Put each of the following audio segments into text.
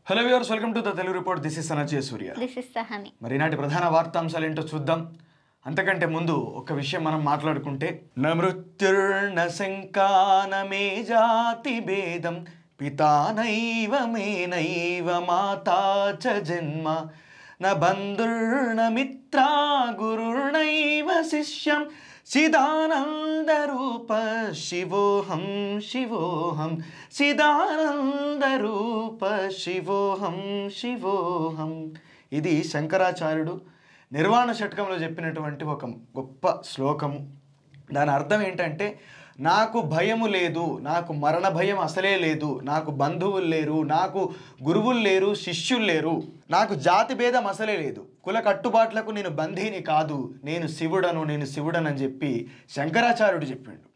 Hello viewers, welcome to the Telugu report. This is Sanjaya Surya. This is Sahani. మరి నాటి ప్రధాన వార్తాంశాలు ఏంటో చూద్దాం. అంతకంటే ముందు ఒక విషయం మనం మాట్లాడుకుంటే, న మృత్యుర్న శంకాన మే జాతి భేదం పితానైవ మేనైవ మాతా చ జన్మ న బంధుర్న మిత్రా గురుర్నైవ శిష్యం చిదానంద రూప శివోహం శివోహం చిదానంద రూప శివోహం శివోహం. ఇది శంకరాచార్యుడు నిర్వాణ షట్కంలో చెప్పినటువంటి ఒక గొప్ప శ్లోకము. దాని అర్థం ఏంటంటే, నాకు భయము లేదు, నాకు మరణ భయం అసలే లేదు, నాకు బంధువులు లేరు, నాకు గురువులు లేరు, శిష్యులు లేరు, నాకు జాతి భేదం అసలే లేదు, కుల కట్టుబాట్లకు నేను బంధీని కాదు, నేను శివుడను అని చెప్పి శంకరాచార్యుడు చెప్పిండు.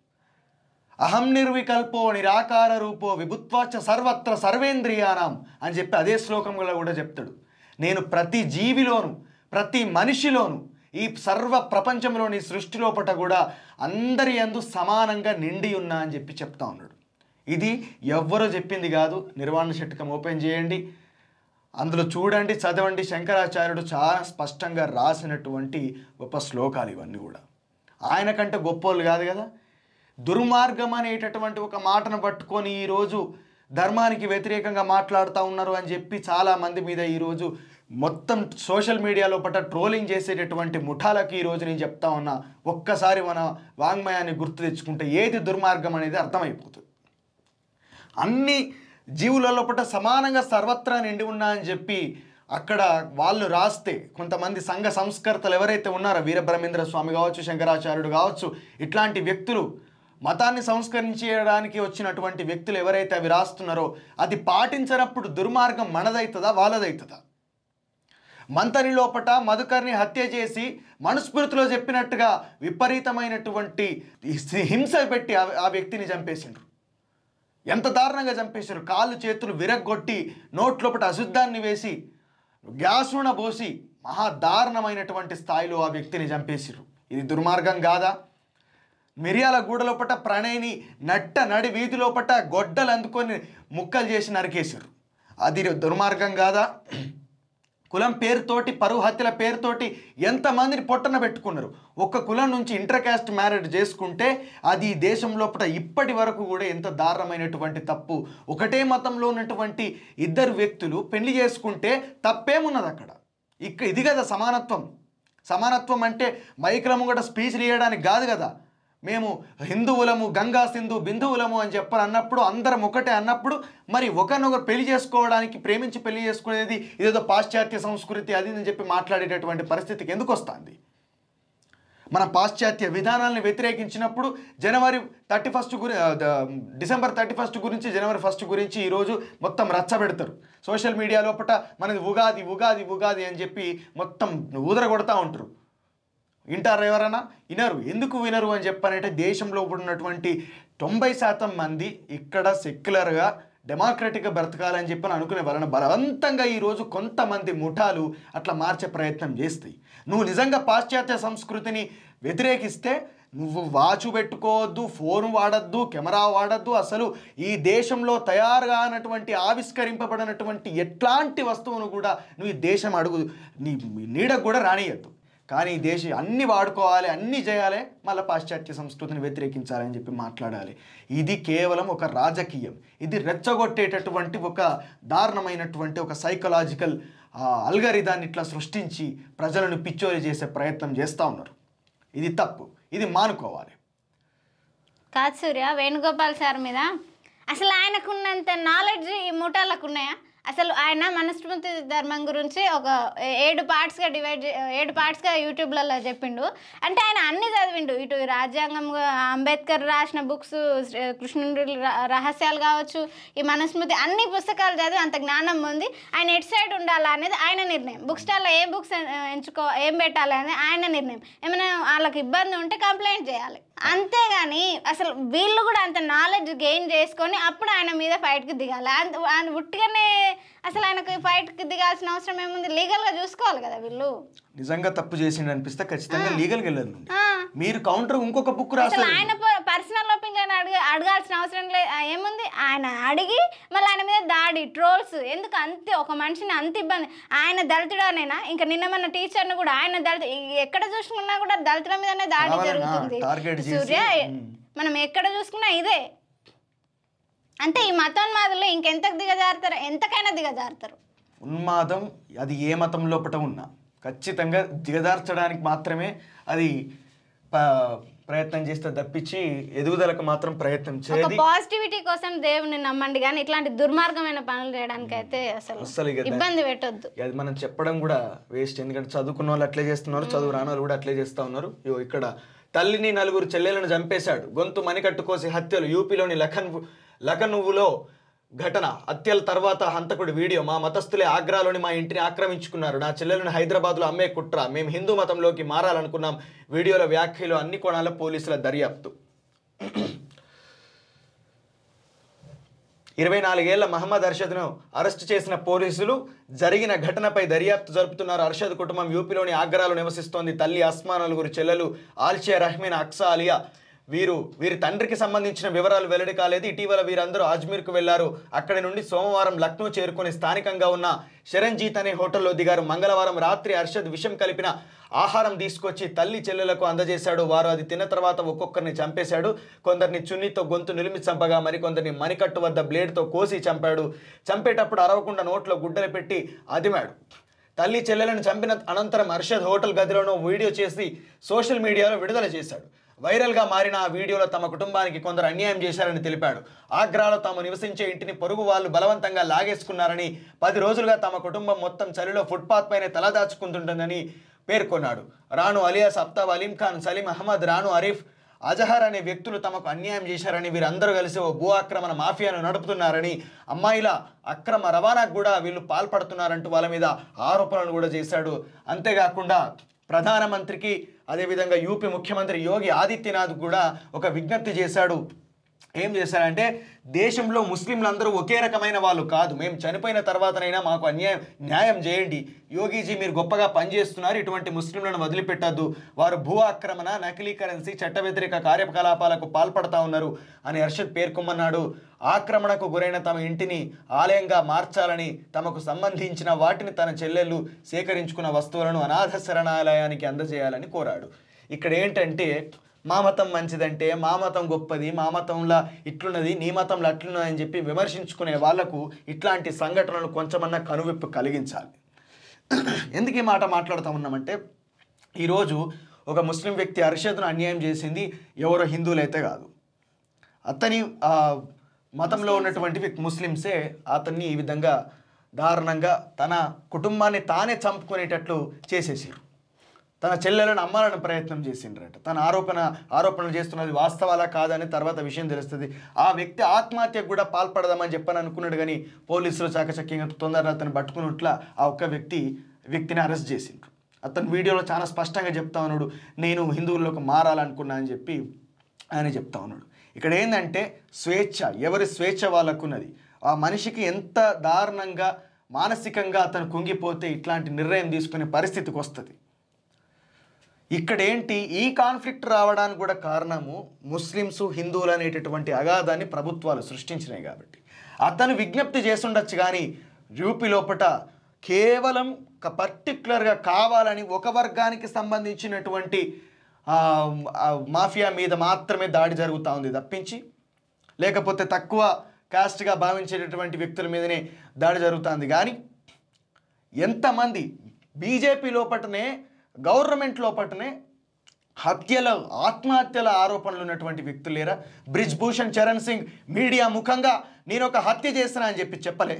అహం నిర్వికల్పో నిరాకార రూపో విభుత్వాచ సర్వత్ర సర్వేంద్రియానాం అని చెప్పి అదే శ్లోకంలో కూడా చెప్తాడు. నేను ప్రతి జీవిలోను, ప్రతి మనిషిలోను, ఈ సర్వ ప్రపంచంలోని సృష్టి లోపట కూడా అందరి యందు సమానంగా నిండి ఉన్నా అని చెప్పి చెప్తా ఉన్నాడు. ఇది ఎవ్వరో చెప్పింది కాదు. నిర్వాణ షట్కం ఓపెన్ చేయండి, అందులో చూడండి, చదవండి. శంకరాచార్యుడు చాలా స్పష్టంగా రాసినటువంటి గొప్ప శ్లోకాలు ఇవన్నీ కూడా. ఆయన కంటే గొప్పోళ్ళు కాదు కదా. దుర్మార్గం అనేటటువంటి ఒక మాటను పట్టుకొని ఈరోజు ధర్మానికి వ్యతిరేకంగా మాట్లాడుతూ ఉన్నారు అని చెప్పి చాలామంది మీద ఈరోజు మొత్తం సోషల్ మీడియాలో పట్ల ట్రోలింగ్ చేసేటటువంటి ముఠాలకి ఈరోజు నేను చెప్తా ఉన్నా, ఒక్కసారి మన వాంగ్మయాన్ని గుర్తు తెచ్చుకుంటే ఏది దుర్మార్గం అనేది అర్థమైపోతుంది. అన్ని జీవులలో పట్ల సమానంగా సర్వత్రా నిండి ఉన్నా అని చెప్పి అక్కడ వాళ్ళు రాస్తే, కొంతమంది సంఘ సంస్కర్తలు ఎవరైతే ఉన్నారో, వీరబ్రహ్మేంద్ర స్వామి కావచ్చు, శంకరాచార్యుడు కావచ్చు, ఇట్లాంటి వ్యక్తులు, మతాన్ని సంస్కరించడానికి వచ్చినటువంటి వ్యక్తులు ఎవరైతే అవి రాస్తున్నారో, అది పాటించినప్పుడు దుర్మార్గం మనదవుతుందా వాళ్ళదవుతుందా? మంతని లోపట మధుకర్ని హత్య చేసి మనుస్మృతిలో చెప్పినట్టుగా విపరీతమైనటువంటి హింస పెట్టి ఆ వ్యక్తిని చంపేసిండ్రు. ఎంత దారుణంగా చంపేశారు. కాళ్ళు చేతులు విరగ్గొట్టి నోట్లోపట అశుద్ధాన్ని వేసి గ్యాసున పోసి మహా దారుణమైనటువంటి స్థాయిలో ఆ వ్యక్తిని చంపేసిర్రు. ఇది దుర్మార్గం కాదా? మిరియాల గూడలోపట ప్రణయిని నడి వీధి లోపట గొడ్డలు అందుకొని ముక్కలు చేసి నరికేసారు. అది దుర్మార్గం కాదా? కులం పేరుతోటి, పరువు హత్యల పేరుతోటి ఎంతమందిని పొట్టన పెట్టుకున్నారు. ఒక్క కులం నుంచి ఇంటర్ కాస్ట్ మ్యారేజ్ చేసుకుంటే అది దేశం లోపల ఇప్పటి వరకు కూడా ఎంత దారుణమైనటువంటి తప్పు. ఒకటే మతంలో ఉన్నటువంటి ఇద్దరు వ్యక్తులు పెళ్లి చేసుకుంటే తప్పేమున్నది అక్కడ? ఇది కదా సమానత్వం. సమానత్వం అంటే మైకుల ముంగట స్పీచ్లు ఇవ్వడానికి కాదు కదా. మేము హిందువులము, గంగా సింధు బిందువులము అని చెప్పని అన్నప్పుడు, అందరం ఒకటే అన్నప్పుడు, మరి ఒకరినొకరు పెళ్లి చేసుకోవడానికి, ప్రేమించి పెళ్లి చేసుకునేది ఇదేదో పాశ్చాత్య సంస్కృతి అది అని చెప్పి మాట్లాడేటటువంటి పరిస్థితికి ఎందుకు వస్తుంది? మన పాశ్చాత్య విధానాలను వ్యతిరేకించినప్పుడు డిసెంబర్ 31 గురించి, జనవరి 1 గురించి ఈరోజు మొత్తం రచ్చబెడతారు. సోషల్ మీడియా లోపల మనది ఉగాది ఉగాది ఉగాది అని చెప్పి మొత్తం ఊదరగొడతా ఉంటారు. వింటారు ఎవరైనా? వినరు. ఎందుకు వినరు అని చెప్పానంటే, దేశంలో ఉన్నటువంటి 90% మంది ఇక్కడ సెక్యులర్గా డెమోక్రటిక్గా బ్రతకాలని చెప్పని అనుకునే వలన బలవంతంగా ఈరోజు కొంతమంది ముఠాలు అట్లా మార్చే ప్రయత్నం చేస్తాయి. నువ్వు నిజంగా పాశ్చాత్య సంస్కృతిని వ్యతిరేకిస్తే నువ్వు వాచు పెట్టుకోవద్దు, ఫోన్ వాడద్దు, కెమెరా వాడద్దు, అసలు ఈ దేశంలో తయారు కానటువంటి, ఆవిష్కరింపబడినటువంటి ఎట్లాంటి వస్తువును కూడా నువ్వు ఈ దేశం నీ నీడకు కూడా రానియద్దు. కానీ దేశం అన్నీ వాడుకోవాలి, అన్నీ చేయాలి, మళ్ళీ పాశ్చాత్య సంస్కృతిని వ్యతిరేకించాలని చెప్పి మాట్లాడాలి. ఇది కేవలం ఒక రాజకీయం. ఇది రెచ్చగొట్టేటటువంటి ఒక దారుణమైనటువంటి ఒక సైకలాజికల్ అల్గరిదాన్ని ఇట్లా సృష్టించి ప్రజలను పిచ్చోరి చేసే ప్రయత్నం చేస్తూ ఉన్నారు. ఇది తప్పు. ఇది మానుకోవాలి. కాదు సూర్య, వేణుగోపాల్ సార్ మీద అసలు ఆయనకున్నంత నాలెడ్జ్ ఈ ముఠాలకు ఉన్నాయా? అసలు ఆయన మనుస్మృతి ధర్మం గురించి ఒక 7 పార్ట్స్గా యూట్యూబ్లలో చెప్పిండు. అంటే ఆయన అన్ని చదివిండు. ఇటు రాజ్యాంగం, అంబేద్కర్ రాసిన బుక్స్, కృష్ణుడి రహస్యాలు కావచ్చు, ఈ మనుస్మృతి అన్ని పుస్తకాలు చదివి అంత జ్ఞానం పొంది ఆయన ఎటు సైడ్ ఉండాలా అనేది ఆయన నిర్ణయం. బుక్ స్టాల్లో ఏ బుక్స్ ఏం పెట్టాలి అనేది ఆయన నిర్ణయం. ఏమైనా వాళ్ళకి ఇబ్బంది ఉంటే కంప్లైంట్ చేయాలి, అంతేగాని అసలు వీళ్ళు కూడా అంత నాలెడ్జ్ గెయిన్ చేసుకొని అప్పుడు ఆయన మీద ఫైట్కి దిగాలి. ఉట్టిగానే అసలు ఆయనకు ఫైట్కి దిగాల్సిన అవసరం ఏముంది? లీగల్గా చూసుకోవాలి కదా వీళ్ళు. నిజంగా తప్పు చేసిండు అనిపిస్తే ఖచ్చితంగా లీగల్కి వెళ్ళదు. మీరు కౌంటర్ ఇంకొక బుక్ రాస్తారు. ఆయన పర్సనల్ కిడ్నాపింగ్ అని అడగాల్సిన అవసరం లేదు, ఏముంది. ఆయన అడిగి మళ్ళీ ఆయన మీద దాడి, ట్రోల్స్ ఎందుకు? అంతే ఒక మనిషిని అంత ఇబ్బంది. ఆయన దళితుడనేనా? ఇంకా నిన్న మన టీచర్ని కూడా ఆయన దళిత, ఎక్కడ చూసుకున్నా కూడా దళితుల మీదనే దాడి జరుగుతుంది సూర్య. మనం ఎక్కడ చూసుకున్నా ఇదే. అంటే ఈ మతోన్మాదులు ఇంకెంతకు దిగజారుతారు, ఎంతకైనా దిగజారుతారు. ఉన్మాదం అది ఏ మతం లోపల ఉన్నా ఖచ్చితంగా దిగజార్చడానికి మాత్రమే అది ప్రయత్నం చేస్తే తప్పించి ఎదుగుదలకు మాత్రం ప్రయత్నం చేయదు. పాజిటివిటీ కోసం దేవుని నమ్మండి, కానీ ఇట్లాంటి దుర్మార్గమైన పనులు చేయడానికి అయితే అసలు ఇబ్బంది పెట్టొద్దు. అది మనం చెప్పడం కూడా వేస్ట్. ఎందుకంటే చదువుకున్న వాళ్ళు అట్లే చేస్తున్నారు, చదువు రాని వాళ్ళు కూడా అట్లే చేస్తూ ఉన్నారు. ఇక్కడ తల్లిని 4 చెల్లెలను చంపేశాడు, గొంతు మణికట్టు కోసి హత్యలు. యూపీలోని లఖనవులో ఘటన. హత్యల తర్వాత హంతకుడి వీడియో. మా మతస్థులే ఆగ్రాలోని మా ఇంటిని ఆక్రమించుకున్నారు, నా చెల్లెలను హైదరాబాద్లో అమ్మే కుట్ర, మేము హిందూ మతంలోకి మారాలనుకున్నాం. వీడియోల వ్యాఖ్యలు, అన్ని కోణాల పోలీసుల దర్యాప్తు. 24 ఏళ్ల మహమ్మద్ అర్షద్ను అరెస్టు చేసిన పోలీసులు జరిగిన ఘటనపై దర్యాప్తు జరుపుతున్నారు. అర్షద్ కుటుంబం యూపీలోని ఆగ్రాలో నివసిస్తోంది. తల్లి అస్మా, 4 చెల్లెలు ఆల్షియా, రహ్మీన్, అక్సా, అలియా. వీరి తండ్రికి సంబంధించిన వివరాలు వెల్లడి కాలేదు. ఇటీవల వీరందరూ అజ్మీర్కు వెళ్లారు. అక్కడి నుండి సోమవారం లక్నో చేరుకుని స్థానికంగా ఉన్న శరణ్జీత్ అనే హోటల్లో దిగారు. మంగళవారం రాత్రి అర్షద్ విషం కలిపిన ఆహారం తీసుకొచ్చి తల్లి చెల్లెలకు అందజేశాడు. వారు అది తిన్న తర్వాత ఒక్కొక్కరిని చంపేశాడు. కొందరిని చున్నీతో గొంతు నిలిమి చంపగా మరికొందరిని మణికట్టు వద్ద బ్లేడ్తో కోసి చంపాడు. చంపేటప్పుడు అరవకుండా నోట్లో గుడ్డలు పెట్టి అదిమాడు. తల్లి చెల్లెలను చంపిన అనంతరం అర్షద్ హోటల్ గదిలోనో వీడియో చేసి సోషల్ మీడియాలో విడుదల చేశాడు. వైరల్గా మారిన ఆ వీడియోలో తమ కుటుంబానికి కొందరు అన్యాయం చేశారని తెలిపాడు. ఆగ్రాలో తాము నివసించే ఇంటిని పొరుగు వాళ్ళు బలవంతంగా లాగేసుకున్నారని, 10 రోజులుగా తమ కుటుంబం మొత్తం చలిలో ఫుట్పాత్ పైనే తలదాచుకుంటుంటుందని పేర్కొన్నాడు. రాను అలియాస్ అఫ్తాబ్, అలీం ఖాన్, సలీం అహ్మద్, రాను అరీఫ్, అజహర్ అనే వ్యక్తులు తమకు అన్యాయం చేశారని, వీరందరూ కలిసి ఓ భూ ఆక్రమణ మాఫియాను నడుపుతున్నారని, అమ్మాయిల అక్రమ రవాణాకు కూడా వీళ్ళు పాల్పడుతున్నారంటూ వాళ్ళ మీద ఆరోపణలు కూడా చేశాడు. అంతేకాకుండా ప్రధానమంత్రికి, అదేవిధంగా యూపీ ముఖ్యమంత్రి యోగి ఆదిత్యనాథ్ కూడా ఒక విజ్ఞప్తి చేశాడు. ఏం చేశారంటే, దేశంలో ముస్లింలందరూ ఒకే రకమైన వాళ్ళు కాదు, మేము చనిపోయిన తర్వాతనైనా మాకు న్యాయం చేయండి. యోగీజీ మీరు గొప్పగా పనిచేస్తున్నారు, ఇటువంటి ముస్లింలను వదిలిపెట్టద్దు, వారు భూ ఆక్రమణ, నకిలీ కరెన్సీ, చట్ట వ్యతిరేక కార్యకలాపాలకు పాల్పడతా ఉన్నారు అని అర్షద్ పేర్కొమ్మన్నాడు. ఆక్రమణకు గురైన తమ ఇంటిని ఆలయంగా మార్చాలని, తమకు సంబంధించిన వాటిని తన చెల్లెళ్ళు సేకరించుకున్న వస్తువులను అనాథ శరణాలయానికి అందజేయాలని కోరాడు. ఇక్కడ ఏంటంటే, మా మతం మంచిదంటే, మా మతం గొప్పది, మా మతంలో ఇట్లున్నది, నీ మతంలో అట్లున్నది అని చెప్పి విమర్శించుకునే వాళ్లకు ఇట్లాంటి సంఘటనలు కొంచెమన్నా కనువిప్పు కలిగించాలి. ఎందుకు ఈ మాట మాట్లాడుతూ ఉన్నామంటే, ఈరోజు ఒక ముస్లిం వ్యక్తి అర్షద్ను అన్యాయం చేసింది ఎవరో హిందువులైతే కాదు, అతని మతంలో ఉన్నటువంటి ముస్లిమ్సే అతన్ని ఈ విధంగా దారుణంగా తన కుటుంబాన్ని తానే చంపుకునేటట్లు చేసేసారు. తన చెల్లెలను అమ్మాలని ప్రయత్నం చేసిండ్రట. తన ఆరోపణలు చేస్తున్నది వాస్తవాలా కాదని తర్వాత విషయం తెలుస్తుంది. ఆ వ్యక్తి ఆత్మహత్యకు కూడా పాల్పడదామని చెప్పని అనుకున్నాడు, కానీ పోలీసులు చాకచక్యంగా తొందరగా అతను పట్టుకున్నట్ల ఆ ఒక్క వ్యక్తిని అరెస్ట్ చేసిండ్రు. అతను వీడియోలో చాలా స్పష్టంగా చెప్తా ఉన్నాడు, నేను హిందువుల్లోకి మారాలనుకున్నా అని చెప్పి ఆయన చెప్తా ఉన్నాడు. ఇక్కడ ఏంటంటే స్వేచ్ఛ, ఎవరి స్వేచ్ఛ వాళ్ళకున్నది. ఆ మనిషికి ఎంత దారుణంగా మానసికంగా అతను కుంగిపోతే ఇట్లాంటి నిర్ణయం తీసుకునే పరిస్థితికి వస్తుంది. ఇక్కడ ఏంటి, ఈ కాన్ఫ్లిక్ట్ రావడానికి కూడా కారణము ముస్లిమ్స్ హిందువులు అనేటటువంటి అగాధాన్ని ప్రభుత్వాలు సృష్టించినాయి కాబట్టి. అతను విజ్ఞప్తి చేస్తుండొచ్చు, కానీ యూపీ లోపల కేవలం పర్టిక్యులర్గా కావాలని ఒక వర్గానికి సంబంధించినటువంటి మాఫియా మీద మాత్రమే దాడి జరుగుతూ ఉంది తప్పించి, లేకపోతే తక్కువ కాస్ట్గా భావించేటటువంటి వ్యక్తుల మీదనే దాడి జరుగుతుంది. కానీ ఎంతమంది బీజేపీ లోపటనే, గవర్నమెంట్ లోపటనే ఆత్మహత్యల ఆరోపణలు ఉన్నటువంటి వ్యక్తులు లేరా? బ్రిజ్ భూషణ్ చరణ్ సింగ్ మీడియా ముఖంగా నేను ఒక హత్య చేసిన అని చెప్పి చెప్పలే,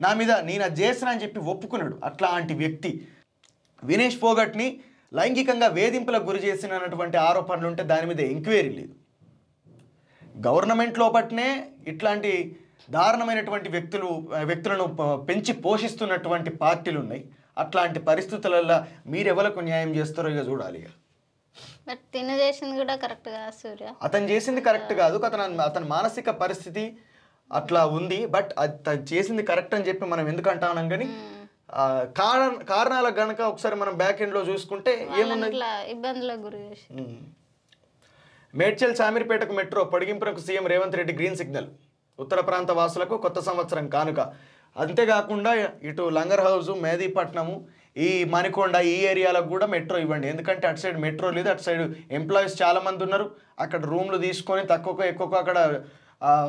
నా మీద నేను అది చేసిన అని చెప్పి ఒప్పుకున్నాడు. అట్లాంటి వ్యక్తి వినేష్ ఫోగట్ని లైంగికంగా వేధింపులకు గురి చేసినటువంటి ఆరోపణలు ఉంటే దాని మీద ఎంక్వైరీ లేదు. గవర్నమెంట్ లోపట్నే ఇట్లాంటి దారుణమైనటువంటి వ్యక్తులను పెంచి పోషిస్తున్నటువంటి పార్టీలు ఉన్నాయి. అట్లాంటి పరిస్థితులలో మీరెవరికి న్యాయం చేస్తారో ఇక చూడాలి. బట్ తిన చేసింది కూడా కరెక్ట్ కాదు సూర్య. అతను చేసింది కరెక్ట్ కాదు, అతని మానసిక పరిస్థితి అట్లా ఉంది. బట్ అది చేసింది కరెక్ట్ అని చెప్పి మనం ఎందుకు అంటాం, కానీ కారణాలకు గనక ఒకసారి మనం బ్యాక్ ఎండ్లో చూసుకుంటే ఏమున్నది, ఇబ్బందులకు గురి చేసి మేడ్చల్ శామీర్పేటకు మెట్రో పొడిగింపునకు CM Revanth Reddy green signal. ఉత్తర ప్రాంత వాసులకు కొత్త సంవత్సరం కానుక. అంతేకాకుండా ఇటు లంగర్ హౌస్, మెహదీపట్నము, ఈ మణికొండ ఈ ఏరియాలకు కూడా మెట్రో ఇవ్వండి. ఎందుకంటే అటు సైడ్ మెట్రో లేదు, అటు సైడ్ ఎంప్లాయీస్ చాలామంది ఉన్నారు. అక్కడ రూమ్లు తీసుకొని తక్కువ ఎక్కువ అక్కడ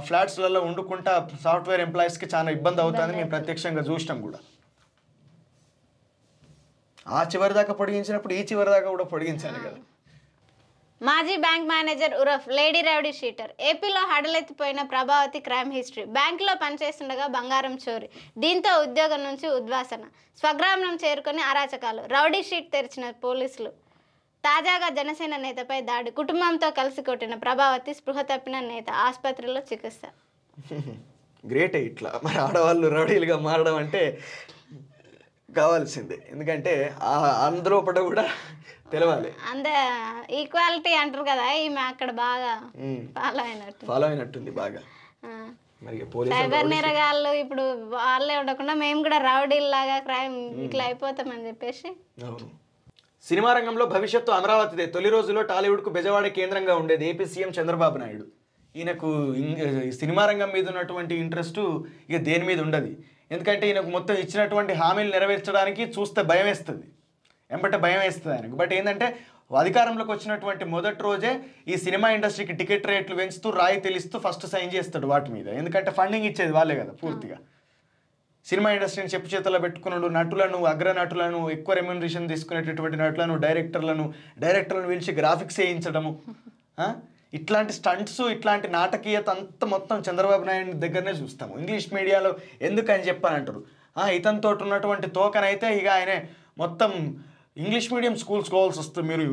ఫ్లాట్స్లలో వండుకుంటా సాఫ్ట్వేర్ ఎంప్లాయీస్కి చాలా ఇబ్బంది అవుతుంది. మేము ప్రత్యక్షంగా చూసినాం కూడా. ఆ చివరి దాకా పొడిగించినప్పుడు ఈ చివరి దాకా కూడా పొడిగించాలి కదా. మాజీ బ్యాంక్ మేనేజర్ ఉరఫ్ లేడీ రౌడీ షీటర్. ఏపీలో హడలెత్తిపోయిన ప్రభావతి క్రైమ్ హిస్టరీ. బ్యాంకులో పనిచేస్తుండగా బంగారం చోరీ, దీంతో ఉద్యోగం నుంచి ఉద్వాసన, స్వగ్రామం చేరుకొని అరాచకాలు, రౌడీ షీట్ తెరిచిన పోలీసులు. తాజాగా జనసేన నేతపై దాడి, కుటుంబంతో కలిసి కొట్టిన ప్రభావతి, స్పృహ తప్పిన నేత, ఆసుపత్రిలో చికిత్స. గ్రేటే. ఇట్లా మరి ఆడవాళ్ళు రౌడీలుగా మారడం అంటే కావాల్సిందే. ఎందుకంటే అందులో కూడా తెలవాలి. అంతే ఈక్వాలిటీ అంటారు కదా, ఈమె అక్కడ బాగా ఫాలో అయినట్టుంది బాగా. సైబర్ నేరగాళ్ళు ఇప్పుడు వాళ్ళే ఉండకుండా మేము కూడా రౌడీలాగా క్రైమ్ ఇట్లా అయిపోతామని చెప్పేసి. సినిమా రంగంలో భవిష్యత్తు అమరావతిదే. తొలి రోజుల్లో టాలీవుడ్కు బెజవాడ కేంద్రంగా ఉండేది ఏపీ సీఎం చంద్రబాబు నాయుడు. ఈయనకు సినిమా రంగం మీద ఉన్నటువంటి ఇంట్రెస్ట్ ఇక దేని మీద ఉండదు. ఎందుకంటే ఈయనకు మొత్తం ఇచ్చినటువంటి హామీలు నెరవేర్చడానికి చూస్తే భయం వేస్తుంది, ఎంబటే భయం వేస్తుంది ఆయనకు. బట్ ఏంటంటే అధికారంలోకి వచ్చినటువంటి మొదటి రోజే ఈ సినిమా ఇండస్ట్రీకి టికెట్ రేట్లు పెంచుతూ రాయి తెలుస్తూ ఫస్ట్ సైన్ చేస్తాడు వాటి మీద. ఎందుకంటే ఫండింగ్ ఇచ్చేది వాళ్ళే కదా పూర్తిగా. సినిమా ఇండస్ట్రీని చెప్పు చేతుల్లో పెట్టుకున్నాడు. నటులను, అగ్రనటులను, ఎక్కువ రెమ్యునరేషన్ తీసుకునేటటువంటి నటులను, డైరెక్టర్లను పిలిచి గ్రాఫిక్స్ వేయించడము, ఇట్లాంటి స్టంట్స్, ఇట్లాంటి నాటకీయత అంతా మొత్తం చంద్రబాబు నాయుడు దగ్గరనే చూస్తాము. ఇంగ్లీష్ మీడియాలో ఎందుకని చెప్పని అంటారు. ఇతనితో ఉన్నటువంటి తోకనైతే ఇక ఆయనే మొత్తం ఇంగ్లీష్ మీడియం స్కూల్స్ కావాల్సి వస్తే మీరు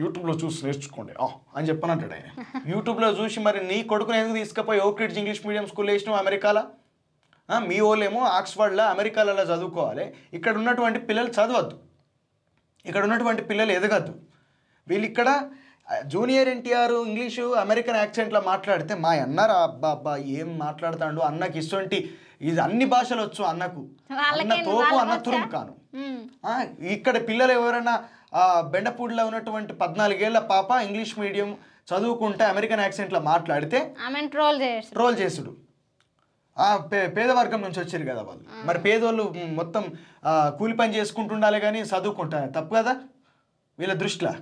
యూట్యూబ్లో చూసి నేర్చుకోండి అని చెప్పని అంటాడు ఆయన. యూట్యూబ్లో చూసి మరి నీ కొడుకుని ఎందుకు తీసుకుపోయి ఓక్రిడ్జ్ ఇంగ్లీష్ మీడియం స్కూల్ వేసినావు అమెరికాలో? మీ వాళ్ళేమో ఆక్స్ఫర్డ్లో అమెరికాలలో చదువుకోవాలి, ఇక్కడ ఉన్నటువంటి పిల్లలు చదవద్దు, ఇక్కడ ఉన్నటువంటి పిల్లలు ఎదగద్దు. వీళ్ళు ఇక్కడ జూనియర్ ఎన్టీఆర్ ఇంగ్లీషు అమెరికన్ యాక్సెంట్లో మాట్లాడితే మా అన్నారు అబ్బా ఏం మాట్లాడుతాడు, అన్నకి ఇటువంటి ఇది అన్ని భాషలు వచ్చు, అన్నకు అన్న తోపు అన్న తురుము కాను. ఇక్కడ పిల్లలు ఎవరైనా బెండపూడిలో ఉన్నటువంటి 14 ఏళ్ల పాప ఇంగ్లీష్ మీడియం చదువుకుంటే అమెరికన్ యాక్సెంట్లో మాట్లాడితే ట్రోల్ చేసుడు. పేదవర్గం నుంచి వచ్చారు కదా వాళ్ళు. మరి పేదోళ్ళు మొత్తం కూలి పని చేసుకుంటుండాలి కానీ చదువుకుంటారు, తప్పు కదా వీళ్ళ దృష్టిలో.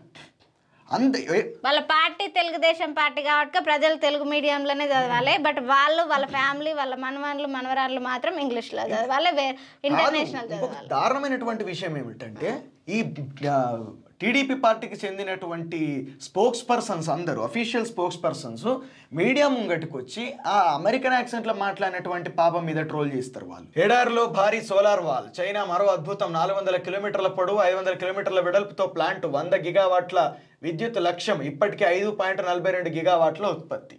అంతే వాళ్ళ పార్టీ తెలుగుదేశం పార్టీ కాబట్టి ప్రజలు తెలుగు మీడియంలోనే చదవాలి. బట్ వాళ్ళు వాళ్ళ ఫ్యామిలీ వాళ్ళ మనవన్లు మనవరాళ్ళు మాత్రం ఇంగ్లీష్లో చదవాలి, ఇంటర్నేషనల్ చదవాలి. దారుణమైనటువంటి విషయం ఏమిటంటే ఈ టీడీపీ పార్టీకి చెందినటువంటి స్పోక్స్ పర్సన్స్ అందరూ అఫీషియల్ స్పోక్స్ పర్సన్స్ మీడియా ముంగటికి వచ్చి ఆ అమెరికన్ యాక్సెంట్లో మాట్లాడినటువంటి పాపం మీద ట్రోల్ చేస్తారు వాళ్ళు. ఎడారిలో భారీ సోలార్ వాల్, చైనా మరో అద్భుతం, 400 కిలోమీటర్ల పొడవు 500 కిలోమీటర్ల వెడల్పుతో ప్లాంట్, 100 గిగావాట్ల విద్యుత్ లక్ష్యం, ఇప్పటికే 5.42 గిగావాట్ల ఉత్పత్తి.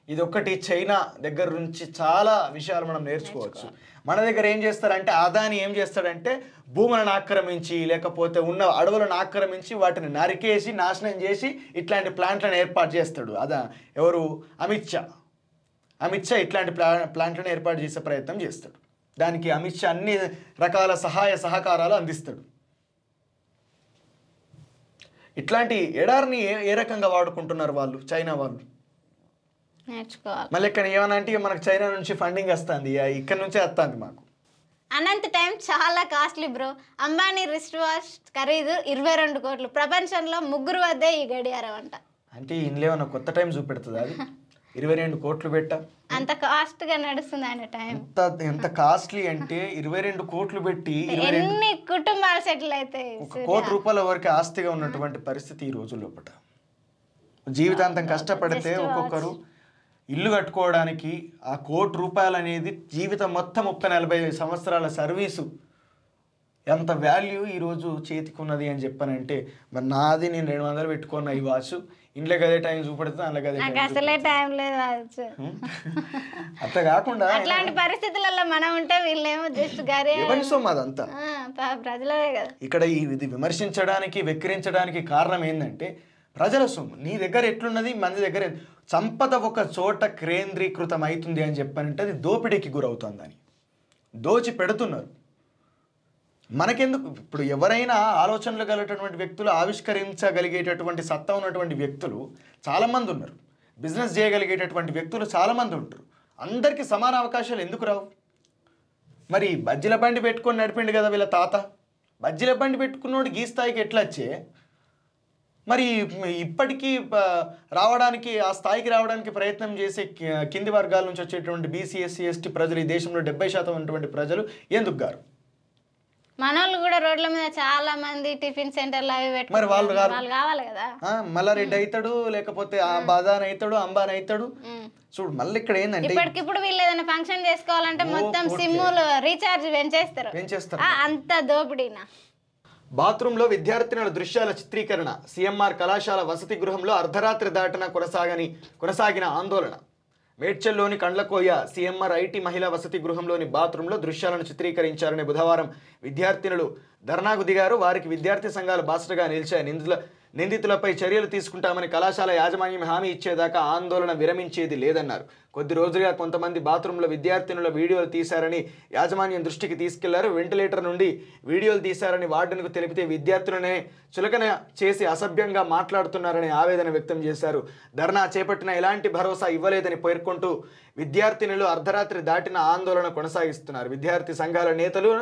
ఇది ఒక్కటి చైనా దగ్గర నుంచి చాలా విషయాలు మనం నేర్చుకోవచ్చు. మన దగ్గర ఏం చేస్తారంటే అదాని ఏం చేస్తాడంటే భూములను ఆక్రమించి లేకపోతే ఉన్న అడవులను ఆక్రమించి వాటిని నరికేసి నాశనం చేసి ఇట్లాంటి ప్లాంట్లను ఏర్పాటు చేస్తాడు. ఎవరు? అమిత్ షా ఇట్లాంటి ప్లాంట్లను ఏర్పాటు చేసే ప్రయత్నం చేస్తాడు. దానికి అమిత్ షా అన్ని రకాల సహాయ సహకారాలు అందిస్తాడు. ఇట్లాంటి ఎడారిని ఏ రకంగా వాడుకుంటున్నారు వాళ్ళు, చైనా వాళ్ళు నేర్చుకోవాలి. మళ్ళీ ఇక్కడ ఏమన్నా అంటే మనకు చైనా నుంచి ఫండింగ్ వస్తుంది, ఇక్కడ నుంచే వస్తుంది మాకు. అనంత టైం చాలా costly bro. Ambani wrist watch ఖరీదు 22 కోట్లు. ప్రపంచంలో 3 వద్దే ఈ గడియారం అంట. అంటే ఇందులో ఏమన్నా కొత్త టైం చూపెడుతుంది అది? 22 కోట్లు పెట్టా, అంత కాస్ట్ గా నడుస్తుంది ఆయన టైం. ఎంత కాస్ట్లీ అంటే 22 కోట్లు పెట్టి ఎన్ని కుటుంబాలు సెటిల్ అయితే. 1 కోటి రూపాయల వరకు ఆస్తిగా ఉన్నటువంటి పరిస్థితి ఈ రోజు లోపల. జీవితాంతం కష్టపడితే ఒక్కొక్కరు ఇల్లు కట్టుకోవడానికి ఆ 1 కోటి రూపాయలు అనేది జీవితం మొత్తం 30-40 సంవత్సరాల సర్వీసు ఎంత వాల్యూ ఈరోజు చేతికున్నది అని చెప్పానంటే మరి నాది నేను 200 పెట్టుకున్న ఈ వాచ్ ఇంట్లో గదే టైం చూపెడుతుంది, అందులో గదే అసలే టైం లేదు. అట్లా కాకుండా అట్లాంటి పరిస్థితులలో మనం ఉంటే వీళ్ళేమో జస్ట్ అదంతా ప్రజలే కదా. ఇక్కడ ఇది విమర్శించడానికి వెక్కిరించడానికి కారణం ఏంటంటే ప్రజల సొమ్ము నీ దగ్గర ఎట్లున్నది, మన దగ్గర సంపద ఒక చోట కేంద్రీకృతం అవుతుంది అని చెప్పానంటే అది దోపిడీకి గురవుతుందని దోచి పెడుతున్నారు. మనకెందుకు ఇప్పుడు ఎవరైనా ఆలోచనలు కలిగేటటువంటి వ్యక్తులు, ఆవిష్కరించగలిగేటటువంటి సత్తా ఉన్నటువంటి వ్యక్తులు చాలామంది ఉన్నారు. బిజినెస్ చేయగలిగేటటువంటి వ్యక్తులు చాలామంది ఉంటారు. అందరికీ సమాన అవకాశాలు ఎందుకు రావు? మరి బజ్జీల బండి పెట్టుకొని నడిపిండు కదా వీళ్ళ తాత. బజ్జీల బండి పెట్టుకున్నోడు ఈ స్థాయికి ఎట్లా వచ్చే? మరి ఇప్పటికీ రావడానికి, ఆ స్థాయికి రావడానికి ప్రయత్నం చేసే కింది వర్గాల నుంచి వచ్చేటువంటి బీసీ, ఎస్సీ, ఎస్టీ ప్రజలు, ఈ దేశంలో 70% ఉన్నటువంటి ప్రజలు ఎందుకు గారు? మనోళ్ళు కూడా రోడ్ల మీద చాలా మంది టిఫిన్ సెంటర్లు అవి పెట్టుకుని మరి వాళ్ళు కావాలి కదా. మల్లారెడ్డి అవుతాడు, లేకపోతే ఆ బాదాన్ అవుతాడు, అంబాన్ అవుతాడు. చూడు మళ్ళీ ఇక్కడ ఏంటంటే ఇప్పటికిప్పుడు వీళ్ళు ఏదైనా ఫంక్షన్ చేసుకోవాలంటే మొత్తం సిమ్ములు రీఛార్జ్ పెంచేస్తారు. అంత దోపిడీనా. బాత్రూంలో విద్యార్థినుల దృశ్యాల చిత్రీకరణ. సిఎంఆర్ కళాశాల వసతి గృహంలో అర్ధరాత్రి దాటిన కొనసాగిన ఆందోళన. మేడ్చల్లోని కండ్లకోయ సిఎంఆర్ ఐటీ మహిళా వసతి గృహంలోని బాత్రూంలో దృశ్యాలను చిత్రీకరించారని బుధవారం విద్యార్థినులు ధర్నాకు దిగారు. వారికి విద్యార్థి సంఘాలు బాసటగా నిలిచాయి. నిందితులపై చర్యలు తీసుకుంటామని కళాశాల యాజమాన్యం హామీ ఇచ్చేదాకా ఆందోళన విరమించేది లేదన్నారు. కొద్ది రోజులుగా కొంతమంది బాత్రూంలో విద్యార్థినుల వీడియోలు తీశారని యాజమాన్యం దృష్టికి తీసుకెళ్లారు. వెంటిలేటర్ నుండి వీడియోలు తీశారని వార్డెన్కు తెలిపితే విద్యార్థులనే చులకన చేసి అసభ్యంగా మాట్లాడుతున్నారని ఆవేదన వ్యక్తం చేశారు. ధర్నా చేపట్టిన ఎలాంటి భరోసా ఇవ్వలేదని పేర్కొంటూ విద్యార్థినులు అర్ధరాత్రి దాటిన ఆందోళన కొనసాగిస్తున్నారు. విద్యార్థి సంఘాల నేతలు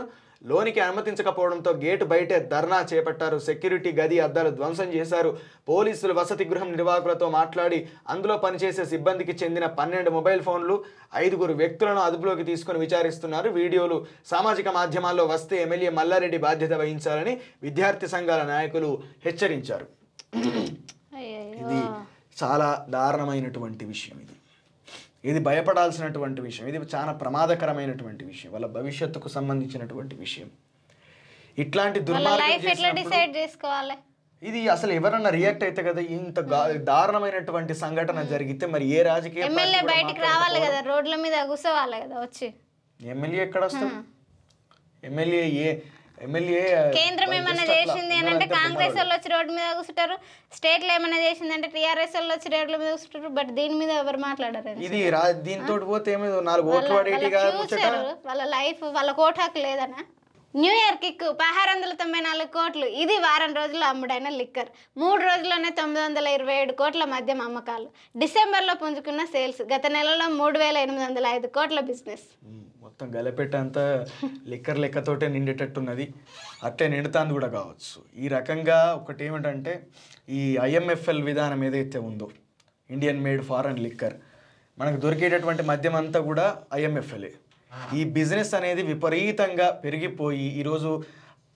లోనికి అనుమతించకపోవడంతో గేటు బయటే ధర్నా చేపట్టారు. సెక్యూరిటీ గది అద్దాలు ధ్వంసం చేశారు. పోలీసులు వసతి గృహం నిర్వాహకులతో మాట్లాడి అందులో పనిచేసే సిబ్బందికి చెందిన 12 మొబైల్ ఫోన్లు, 5 వ్యక్తులను అదుపులోకి తీసుకుని విచారిస్తున్నారు. వీడియోలు సామాజిక మాధ్యమాల్లో వస్తే ఎమ్మెల్యే మల్లారెడ్డి బాధ్యత వహించాలని విద్యార్థి సంఘాల నాయకులు హెచ్చరించారు. ఇది చాలా దారుణమైనటువంటి విషయం. ఇది భయపడాల్సినటువంటి విషయం. ఇది చాలా ప్రమాదకరమైనటువంటి విషయం. వాళ్ళ భవిష్యత్తుకు సంబంధించినటువంటి విషయం. ఇట్లాంటి దుర్మార్గం ఇది అసలు ఎవరన్నా రియాక్ట్ అయితే కదా. ఇంత దారుణమైనటువంటి సంఘటన జరిగితే మరి ఏ రాజకీయ ఎమ్మెల్యే బయటికి రావాలి కదా, రోడ్ల మీద కూర్చోవాలి కదా. వచ్చి ఎమ్మెల్యే ఎక్కడ వస్తాడు? ఎమ్మెల్యే కేంద్రం ఏమైనా చేసింది అని అంటే కాంగ్రెస్ వాళ్ళు వచ్చి రోడ్డు మీద కూర్చుంటారు. స్టేట్ లో ఏమైనా చేసింది అంటే టీఆర్ఎస్ వాళ్ళు వచ్చి రోడ్ల మీద కూర్చుంటారు. బట్ దీని మీద ఎవరు మాట్లాడారు? ఇది దీంతో పోతే 4 ఓట్లు వాళ్ళ లైఫ్, వాళ్ళ కోట్ హక్కు లేదనా? న్యూ ఇయర్ కిక్ 1694 కోట్లు. ఇది వారం రోజుల్లో అమ్ముడైన లిక్కర్. 3 రోజుల్లోనే 927 కోట్ల మద్యం అమ్మకాలు. డిసెంబర్లో పుంజుకున్న సేల్స్. గత నెలలో 3805 కోట్ల బిజినెస్. మొత్తం గలపెట్టంతా లిక్కర్ లెక్కతోటే నిండేటట్టున్నది. అట్లే నిండుతాంది కూడా కావచ్చు. ఈ రకంగా ఒకటి ఏమిటంటే ఈ IMFL విధానం ఏదైతే ఉందో, ఇండియన్ మేడ్ ఫారెన్ లిక్కర్, మనకు దొరికేటటువంటి మద్యం అంతా కూడా IMFLే. ఈ బిజినెస్ అనేది విపరీతంగా పెరిగిపోయి ఈరోజు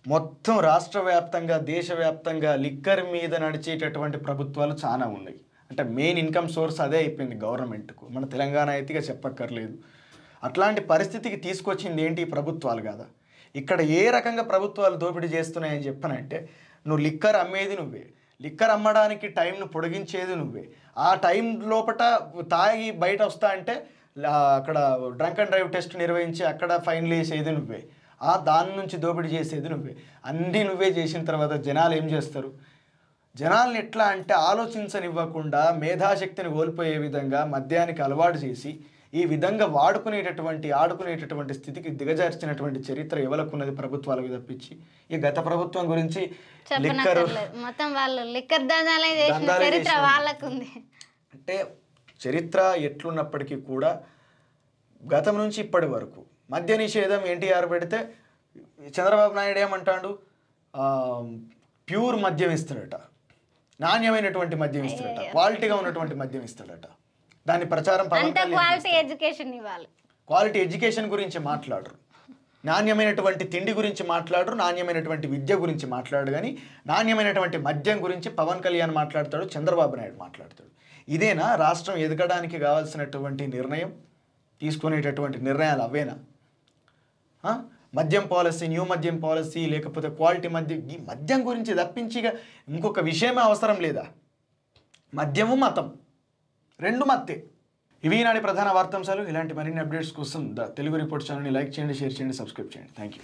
మొత్తం రాష్ట్ర వ్యాప్తంగా, దేశవ్యాప్తంగా లిక్కర్ మీద నడిచేటటువంటి ప్రభుత్వాలు చాలా ఉన్నాయి. అంటే మెయిన్ ఇన్కమ్ సోర్స్ అదే అయిపోయింది గవర్నమెంట్కు. మన తెలంగాణ అయితే చెప్పక్కర్లేదు. అట్లాంటి పరిస్థితికి తీసుకొచ్చింది ఏంటి? ప్రభుత్వాలు కదా. ఇక్కడ ఏ రకంగా ప్రభుత్వాలు దోపిడీ చేస్తున్నాయని చెప్పనంటే, నువ్వు లిక్కర్ అమ్మేది నువ్వే, లిక్కర్ అమ్మడానికి టైంను పొడిగించేది నువ్వే, ఆ టైం లోపల తాగి బయట వస్తా అంటే అక్కడ డ్రంక్ అండ్ డ్రైవ్ టెస్ట్ నిర్వహించి అక్కడ ఫైన్లు వేసేది నువ్వే, దాని నుంచి దోపిడీ చేసేది నువ్వే. అన్నీ నువ్వే చేసిన తర్వాత జనాలు ఏం చేస్తారు? జనాల్ని ఎట్లా అంటే ఆలోచించనివ్వకుండా, మేధాశక్తిని కోల్పోయే విధంగా మద్యానికి అలవాటు చేసి ఈ విధంగా ఆడుకునేటటువంటి స్థితికి దిగజార్చినటువంటి చరిత్ర ఎవరికున్నది? ప్రభుత్వాలకు తప్పించి. ఈ గత ప్రభుత్వం గురించి మొత్తం వాళ్ళు లిక్కర్ చరిత్ర వాళ్ళకుంది. అంటే చరిత్ర ఎట్లున్నప్పటికీ కూడా గతం నుంచి ఇప్పటి వరకు మద్య నిషేధం ఎన్టీఆర్ పెడితే చంద్రబాబు నాయుడు ఏమంటాడు? ప్యూర్ మద్యం ఇస్తాడట, నాణ్యమైనటువంటి మద్యం ఇస్తాడట, క్వాలిటీగా ఉన్నటువంటి మద్యం ఇస్తాడట. దాని ప్రచారం క్వాలిటీ ఎడ్యుకేషన్ గురించి మాట్లాడరు, నాణ్యమైనటువంటి తిండి గురించి మాట్లాడరు, నాణ్యమైనటువంటి విద్య గురించి మాట్లాడు. కానీ నాణ్యమైనటువంటి మద్యం గురించి పవన్ కళ్యాణ్ మాట్లాడతాడు, చంద్రబాబు నాయుడు మాట్లాడతాడు. ఇదేనా రాష్ట్రం ఎదగడానికి కావాల్సినటువంటి నిర్ణయం? తీసుకునేటటువంటి నిర్ణయాలు అవేనా? మద్యం పాలసీ, న్యూ మద్యం పాలసీ, లేకపోతే క్వాలిటీ మద్యం, ఈ మద్యం గురించి తప్పించిగా ఇంకొక విషయమే అవసరం లేదా? మద్యము మతం రెండు మత్తే. ఇవి ఈనాటి ప్రధాన వార్తాంశాలు. ఇలాంటి మరిన్ని అప్డేట్స్ కోసం తెలుగు రిపోర్ట్ ఛానల్ని లైక్ చేయండి, షేర్ చేయండి, సబ్స్క్రైబ్ చేయండి. Thank you.